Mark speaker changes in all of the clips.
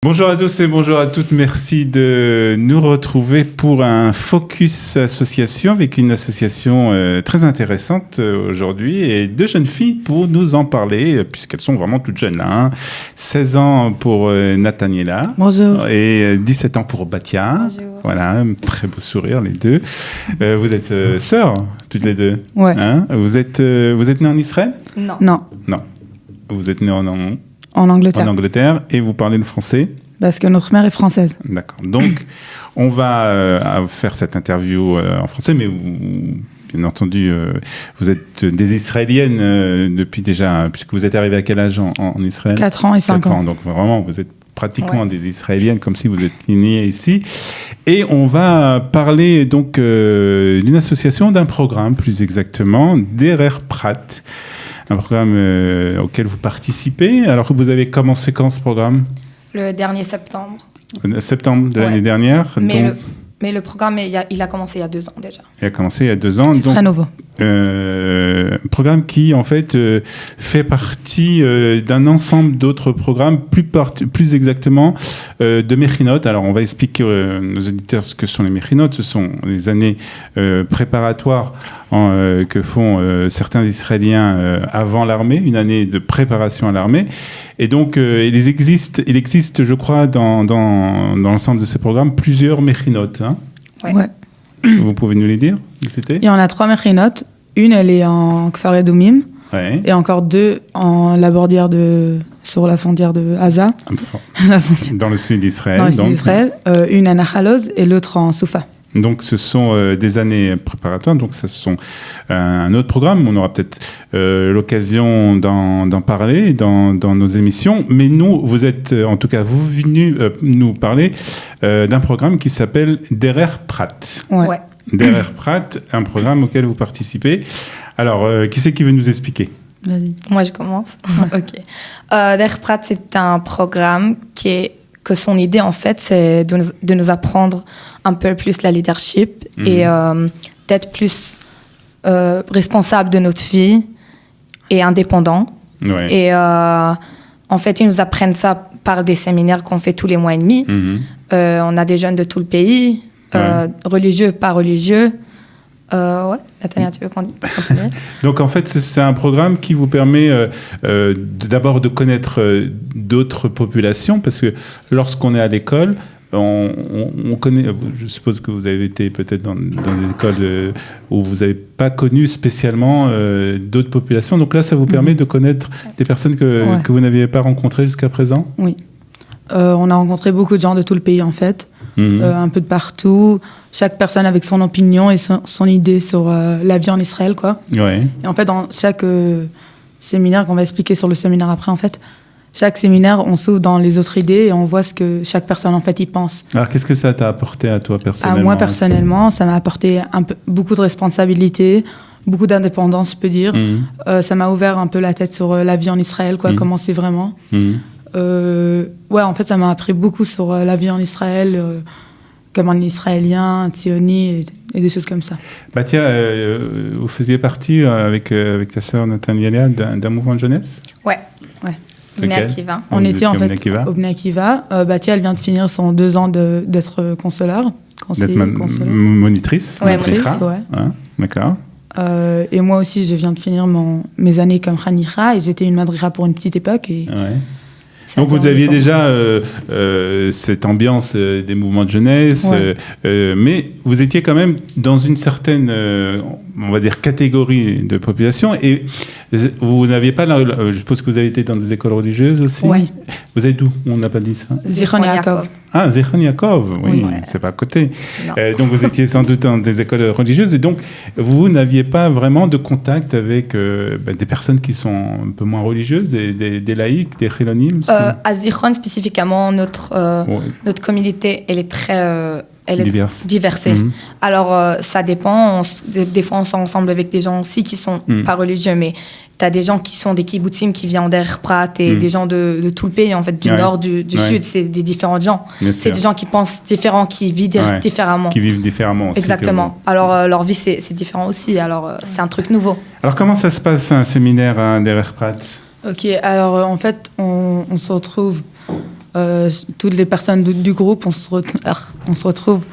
Speaker 1: Bonjour à tous et bonjour à toutes. Merci de nous retrouver pour un Focus Association avec une association très intéressante aujourd'hui et deux jeunes filles pour nous en parler puisqu'elles sont vraiment toutes jeunes là. Hein. 16 ans pour Nathaniela.
Speaker 2: Bonjour.
Speaker 1: Et 17 ans pour Batia.
Speaker 3: Bonjour.
Speaker 1: Voilà, un très beau sourire les deux. Vous êtes sœurs toutes les deux.
Speaker 2: Ouais.
Speaker 1: Hein, vous êtes nées en Israël?
Speaker 3: Non.
Speaker 2: Non,
Speaker 1: Non. Vous êtes nées en
Speaker 2: en
Speaker 1: Angleterre et vous parlez le français?
Speaker 2: parce que notre mère est française.
Speaker 1: D'accord. Donc, on va faire cette interview en français, mais vous, bien entendu, vous êtes des Israéliennes depuis déjà, puisque vous êtes arrivée à quel âge en Israël?
Speaker 2: 4 ans et 5
Speaker 1: 4
Speaker 2: ans.
Speaker 1: Donc, vraiment, vous êtes pratiquement
Speaker 3: Ouais.
Speaker 1: des Israéliennes, comme si vous étiez nées ici. Et on va parler donc d'une association, d'un programme, plus exactement, Derer Prat, un programme auquel vous participez. Alors que vous avez commencé quand ce programme?
Speaker 3: Le dernier septembre.
Speaker 1: Septembre de
Speaker 3: Ouais.
Speaker 1: l'année dernière.
Speaker 3: Mais le programme, il a commencé il y a 2 ans déjà.
Speaker 1: Il a commencé il y a 2 ans.
Speaker 2: C'est
Speaker 1: Donc,
Speaker 2: très nouveau.
Speaker 1: un programme qui, en fait, fait partie d'un ensemble d'autres programmes, plus exactement de Mechinot. Alors, on va expliquer à nos auditeurs ce que sont les Mechinot. Ce sont les années préparatoires que font certains Israéliens avant l'armée, une année de préparation à l'armée. Et donc, il existe, je crois, dans l'ensemble de ces programmes, plusieurs Mechinot. Hein.
Speaker 3: Ouais.
Speaker 2: Ouais.
Speaker 1: Vous pouvez nous les dire? C'était
Speaker 2: Il y en a 3 mechinotes. Une, elle est en Kfar Edoumim,
Speaker 1: Ouais.
Speaker 2: et encore 2 en la bordière sur la frontière de Haza, la frontière
Speaker 1: Dans le sud d'Israël.
Speaker 2: dans le sud
Speaker 1: donc.
Speaker 2: d'Israël. Une à Nachaloz et l'autre en Soufa.
Speaker 1: Donc, ce sont des années préparatoires. Donc, ce sont un autre programme. On aura peut-être l'occasion d'en parler dans nos émissions. Mais nous, vous êtes, en tout cas, vous venus nous parler d'un programme qui s'appelle Derer Prat.
Speaker 2: Ouais.
Speaker 1: Derer Prat, un programme auquel vous participez. Alors, qui c'est qui veut nous expliquer?
Speaker 2: Vas-y.
Speaker 3: Moi, je commence. OK. Der Prat, c'est un programme que son idée, en fait, c'est de nous apprendre un peu plus la leadership et d'être plus responsable de notre vie et indépendant.
Speaker 1: Ouais.
Speaker 3: Et en fait, ils nous apprennent ça par des séminaires qu'on fait tous les mois et demi.
Speaker 1: Mhm.
Speaker 3: On a des jeunes de tout le pays, religieux, pas religieux. Ouais, Nathalie, tu veux continuer?
Speaker 1: Donc, en fait, c'est un programme qui vous permet d'abord de connaître d'autres populations, parce que lorsqu'on est à l'école, on connaît, je suppose que vous avez été peut-être dans des écoles où vous n'avez pas connu spécialement d'autres populations. Donc là, ça vous permet de connaître des personnes que vous n'aviez pas rencontrées jusqu'à présent?
Speaker 2: Oui. On a rencontré beaucoup de gens de tout le pays, en fait. Un peu de partout. Chaque personne avec son opinion et son idée sur la vie en Israël, quoi.
Speaker 1: Ouais.
Speaker 2: Et en fait, dans chaque séminaire, qu'on va expliquer sur le séminaire après, en fait, chaque séminaire, on s'ouvre dans les autres idées et on voit ce que chaque personne, en fait, y pense.
Speaker 1: Alors, qu'est-ce que ça t'a apporté à toi personnellement?
Speaker 2: À moi, personnellement, ça m'a apporté beaucoup de responsabilité, beaucoup d'indépendance, je peux dire. Ça m'a ouvert un peu la tête sur la vie en Israël, quoi, comment c'est vraiment. Ouais, en fait, ça m'a appris beaucoup sur la vie en Israël, comme un Israélien, un Tsioni et des choses comme ça.
Speaker 1: Bah tiens, vous faisiez partie avec ta sœur Nathaniela d'un mouvement de jeunesse?
Speaker 3: Ouais.
Speaker 2: Ouais.
Speaker 3: Bnei
Speaker 1: Lequel?
Speaker 3: Akiva.
Speaker 2: On
Speaker 1: Vous
Speaker 2: était en
Speaker 1: étiez au
Speaker 2: fait
Speaker 1: Bnei Akiva?
Speaker 2: au Bnei Akiva. Batia, elle vient de finir son 2 ans d'être consoleur.
Speaker 1: D'être monitrice?
Speaker 3: Ouais,
Speaker 2: Monitrice,
Speaker 3: Monitrice,
Speaker 2: ouais.
Speaker 1: Hein, d'accord.
Speaker 2: Et moi aussi, je viens de finir mes années comme Khanicha et j'étais une madrira pour une petite époque. Et
Speaker 1: Ouais.
Speaker 2: ça a
Speaker 1: Donc
Speaker 2: été
Speaker 1: vous aviez
Speaker 2: embêtant.
Speaker 1: déjà cette ambiance des mouvements de jeunesse,
Speaker 2: Ouais.
Speaker 1: mais vous étiez quand même dans une certaine, on va dire, catégorie de population, et vous n'aviez pas, je suppose que vous avez été dans des écoles religieuses aussi.
Speaker 2: Ouais.
Speaker 1: Vous êtes d'où? On n'a pas dit ça.
Speaker 2: Zichron Yaakov.
Speaker 1: Ah, Zichron Yaakov, oui,
Speaker 3: Ouais.
Speaker 1: c'est pas à côté.
Speaker 3: Non.
Speaker 1: Donc vous étiez sans doute dans des écoles religieuses, et donc vous n'aviez pas vraiment de contact avec des personnes qui sont un peu moins religieuses, des laïcs, des chilonim.
Speaker 3: À Zichron, spécifiquement, notre communauté, elle est très diversifiée. Alors, ça dépend. Des fois, on s'est ensemble avec des gens aussi qui sont pas religieux, mais tu as des gens qui sont des kibbutzim qui viennent d'Er Prat et des gens de tout le pays, en fait, du nord, du sud. C'est des différents gens. C'est des gens qui pensent différents, qui vivent différemment.
Speaker 1: Qui vivent différemment aussi.
Speaker 3: Exactement. Alors, leur vie, c'est différent aussi. Alors, c'est un truc nouveau.
Speaker 1: Alors, comment ça se passe, un séminaire à Der Prat?
Speaker 2: Ok, alors en fait, on se retrouve toutes les personnes du groupe, on se retrouve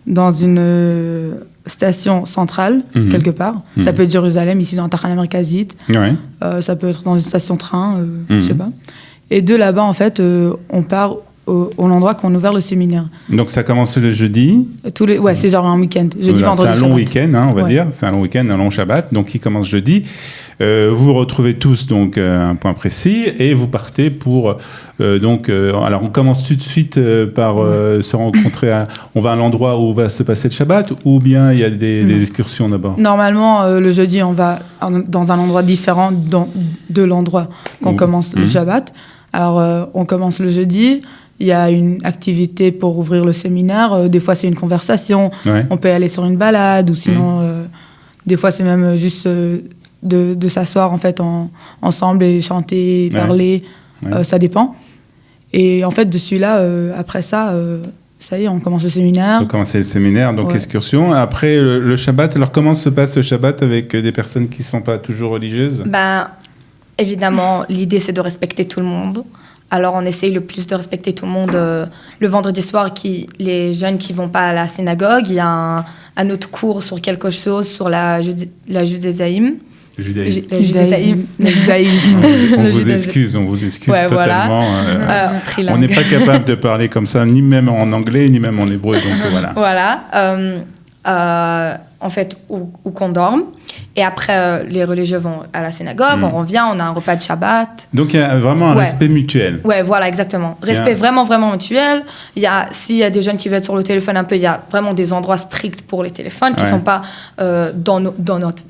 Speaker 2: dans une station centrale, quelque part. Ça peut être Jérusalem, ici dans Tachana Merkazit.
Speaker 1: Ouais.
Speaker 2: Ça peut être dans une station de train, je sais pas. Et de là-bas, en fait, on part au endroit qu'on a ouvert le séminaire.
Speaker 1: Donc ça commence le jeudi.
Speaker 2: C'est genre un week-end. Jeudi, vendredi,
Speaker 1: c'est un long week-end, on va dire. C'est un long week-end, un long Shabbat. Donc il commence jeudi. Vous vous retrouvez tous donc un point précis et vous partez pour alors on commence tout de suite par se rencontrer. On va à l'endroit où va se passer le Shabbat ou bien il y a des excursions d'abord.
Speaker 2: Normalement le jeudi on va dans un endroit différent de l'endroit qu'on commence le Shabbat. Alors on commence le jeudi. Il y a une activité pour ouvrir le séminaire. Des fois, c'est une conversation. Ouais. On peut aller sur une balade ou sinon, des fois, c'est même juste de s'asseoir en fait, ensemble et chanter, parler. Ouais. Ça dépend. Et en fait, dessus là, après ça, ça y est, on commence le séminaire.
Speaker 1: On commence le séminaire, donc excursion. Après, le Shabbat, alors comment se passe le Shabbat avec des personnes qui ne sont pas toujours religieuses ?
Speaker 3: Évidemment, l'idée, c'est de respecter tout le monde. Alors, on essaye le plus de respecter tout le monde. Le vendredi soir, les jeunes qui ne vont pas à la synagogue, il y a un autre cours sur quelque chose, sur la judaïsme.
Speaker 1: Le judaïsme. On vous excuse
Speaker 3: ouais,
Speaker 1: totalement.
Speaker 3: Voilà.
Speaker 1: On n'est pas capable de parler comme ça, ni même en anglais, ni même en hébreu. Donc,
Speaker 3: voilà. En fait, où qu'on dorme. Et après, les religieux vont à la synagogue, on revient, on a un repas de Shabbat.
Speaker 1: Donc, il y a vraiment un respect mutuel.
Speaker 3: Ouais, voilà, exactement. Respect vraiment, vraiment mutuel. S'il y a des jeunes qui veulent être sur le téléphone un peu, il y a vraiment des endroits stricts pour les téléphones qui ne sont pas dans notre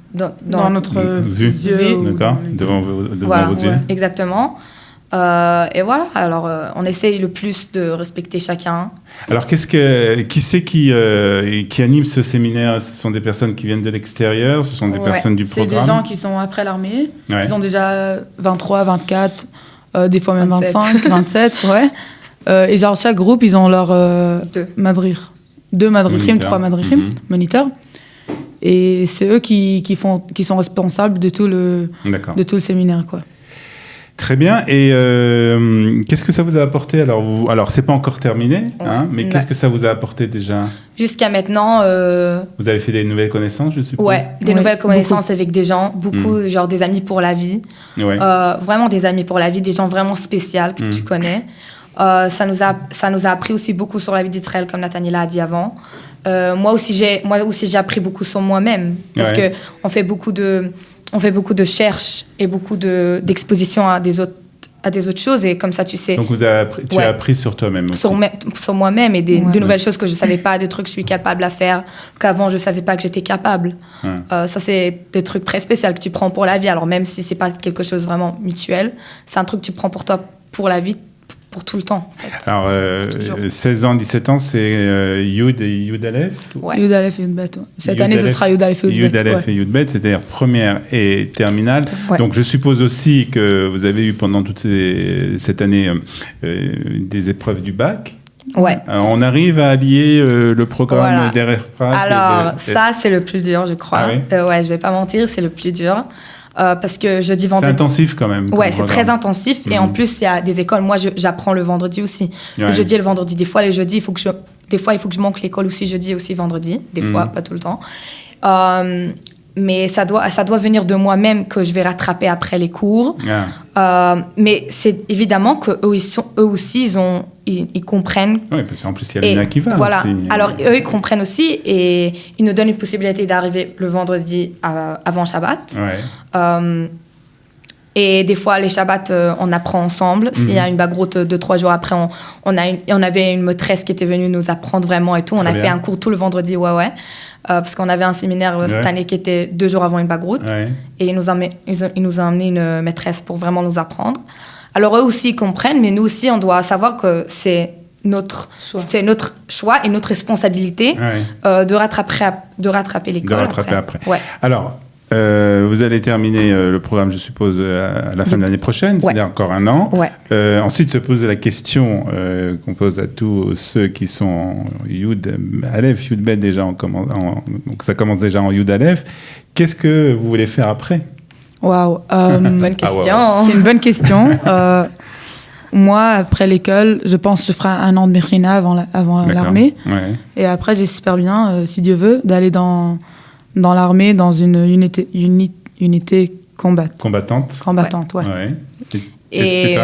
Speaker 1: vue. D'accord, devant vos yeux.
Speaker 3: Exactement. Et voilà, alors on essaye le plus de respecter chacun.
Speaker 1: Alors qui c'est qui anime ce séminaire ? Ce sont des personnes qui viennent de l'extérieur, ce sont des personnes du programme ?
Speaker 2: C'est des gens qui sont après l'armée, ils ont déjà 23, 24, des fois même 25, 27, et genre chaque groupe, ils ont leur madrir. 2 madrichim, 3 madrichim, moniteurs. Et c'est eux qui sont responsables de tout le séminaire, quoi.
Speaker 1: Très bien. Et qu'est-ce que ça vous a apporté ? Alors c'est pas encore terminé, mais qu'est-ce que ça vous a apporté déjà ?
Speaker 3: Jusqu'à maintenant...
Speaker 1: Vous avez fait des nouvelles connaissances, je suppose ?
Speaker 3: Ouais, des nouvelles connaissances avec des gens, beaucoup, genre des amis pour la vie. Ouais. Vraiment des amis pour la vie, des gens vraiment spéciaux que tu connais. Ça nous a appris aussi beaucoup sur la vie d'Israël, comme Nathaniela a dit avant. Moi aussi, j'ai appris beaucoup sur moi-même, parce qu'on fait beaucoup de recherches et beaucoup d'expositions à des autres choses, et comme ça, tu sais...
Speaker 1: Donc, tu as appris sur toi-même aussi.
Speaker 3: Sur moi-même, et de nouvelles choses que je ne savais pas, des trucs que je suis capable à faire, qu'avant, je ne savais pas que j'étais capable. Ça, c'est des trucs très spéciaux que tu prends pour la vie. Alors, même si ce n'est pas quelque chose vraiment mutuel, c'est un truc que tu prends pour toi, pour la vie, pour tout le temps, en fait.
Speaker 1: Alors, 16 ans, 17 ans, c'est Yud et Yud Aleph ?
Speaker 2: Yud Aleph et Yud Bet. Cette année, ce sera Yud Aleph et Yud Bet.
Speaker 1: Yud Aleph et Yud Bet, c'est-à-dire première et terminale. Donc, je suppose aussi que vous avez eu pendant toute cette année des épreuves du bac.
Speaker 3: Ouais.
Speaker 1: On arrive à allier le programme d'Erefrat.
Speaker 3: Alors, ça, c'est le plus dur, je crois. Ah oui? Je vais pas mentir, c'est le plus dur. Parce que jeudi, vendredi...
Speaker 1: C'est intensif quand même.
Speaker 3: Ouais, c'est très intensif. Et en plus, il y a des écoles. Moi, j'apprends le vendredi aussi. Le jeudi et le vendredi. Des fois, les jeudis, il faut que je manque l'école aussi jeudi et aussi vendredi. Des fois, pas tout le temps. Mais ça doit venir de moi-même que je vais rattraper après les cours. Mais c'est évidemment qu'eux aussi, ils comprennent.
Speaker 1: Oui, parce qu'en plus, il y a Lina qui va
Speaker 3: voilà.
Speaker 1: aussi.
Speaker 3: Alors, eux, ils comprennent aussi, et ils nous donnent une possibilité d'arriver le vendredi avant Shabbat. Et des fois, les Shabbats, on apprend ensemble. S'il y a une bagroute 2-3 jours après, on avait une maîtresse qui était venue nous apprendre vraiment et tout. On a fait un cours tout le vendredi, parce qu'on avait un séminaire cette année qui était 2 jours avant une bagroute. Et ils nous ont amené une maîtresse pour vraiment nous apprendre. Alors, eux aussi, ils comprennent, mais nous aussi, on doit savoir que c'est notre choix et notre responsabilité de rattraper l'école.
Speaker 1: De rattraper après. Alors, vous allez terminer le programme, je suppose, à la fin de l'année prochaine, c'est-à-dire encore 1 an. Ensuite se pose la question qu'on pose à tous ceux qui sont Yud Aleph, Yud Bet déjà, donc ça commence déjà en Yud Aleph. Qu'est-ce que vous voulez faire après ?
Speaker 2: Waouh,
Speaker 3: bonne question.
Speaker 2: C'est une bonne question. Moi, après l'école, je pense que je ferai 1 an de Mechina avant l'armée.
Speaker 1: Ouais.
Speaker 2: Et après, j'espère bien, si Dieu veut, d'aller dans l'armée, dans une unité combattante. Combattante, ouais.
Speaker 3: Et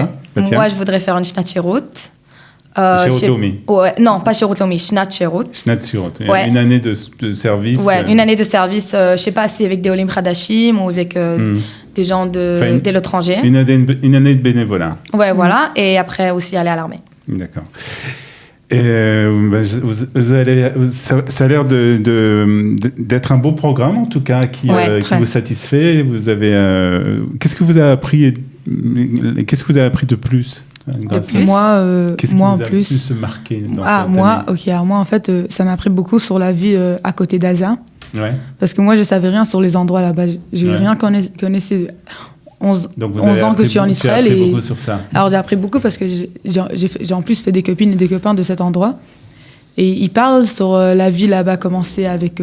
Speaker 3: moi, je voudrais faire une Shnatcherut.
Speaker 1: Shirotomi.
Speaker 3: Ouais, non, pas Shirotomi, Shnatcherut.
Speaker 1: Ouais. Une année de service.
Speaker 3: Ouais, une année de service, je sais pas si avec des Olim Khadashim ou avec des gens de l'étranger.
Speaker 1: Une année de bénévolat.
Speaker 3: Ouais, voilà. Et après aussi aller à l'armée.
Speaker 1: D'accord. Ça a l'air d'être un beau programme, en tout cas, qui vous satisfait. Vous avez, qu'est-ce que vous avez appris de plus?
Speaker 2: Moi,
Speaker 1: qu'est-ce qui vous a plus marqué dans cette année?
Speaker 2: Moi, en fait, ça m'a appris beaucoup sur la vie à côté d'Aza.
Speaker 1: Ouais.
Speaker 2: Parce que moi, je savais rien sur les endroits là-bas. J'ai rien connaissé. 11 ans que je suis en Israël.
Speaker 1: Tu as appris beaucoup sur ça.
Speaker 2: Alors, j'ai appris beaucoup parce que j'ai en plus fait des copines et des copains de cet endroit. Et ils parlent sur la vie là-bas, comment c'est avec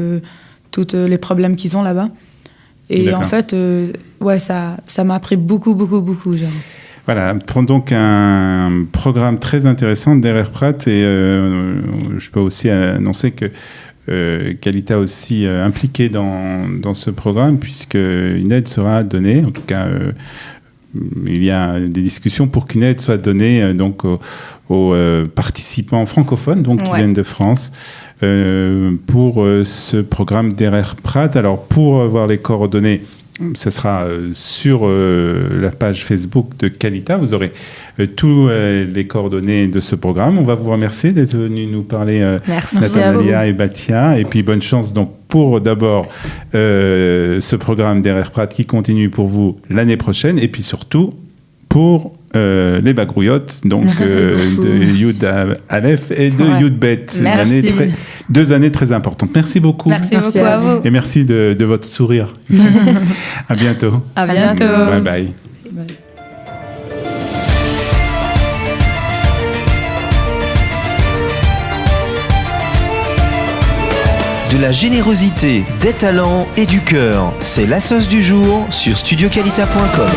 Speaker 2: tous les problèmes qu'ils ont là-bas. Et en fait, ça m'a appris beaucoup. Genre.
Speaker 1: Voilà, prends donc un programme très intéressant d'Erer Prat et je peux aussi annoncer que Kalita aussi impliquée dans ce programme puisque une aide sera donnée, en tout cas il y a des discussions pour qu'une aide soit donnée donc aux participants francophones donc qui viennent de France pour ce programme d'Erer Prat. Alors pour voir les coordonnées, ce sera sur la page Facebook de Kalita. Vous aurez tous les coordonnées de ce programme. On va vous remercier d'être venu nous parler, Nathalia et Batia. Et puis bonne chance donc pour d'abord ce programme d'Erer Prat qui continue pour vous l'année prochaine. Et puis surtout pour les bagrouillottes donc de Yud Aleph et de Yud Bet. 2 années très importantes. Merci beaucoup.
Speaker 3: Merci beaucoup à vous.
Speaker 1: Et merci de votre sourire. À bientôt.
Speaker 3: À bientôt.
Speaker 1: Bye bye.
Speaker 4: De la générosité, des talents et du cœur, c'est la sauce du jour sur studiokalita.com.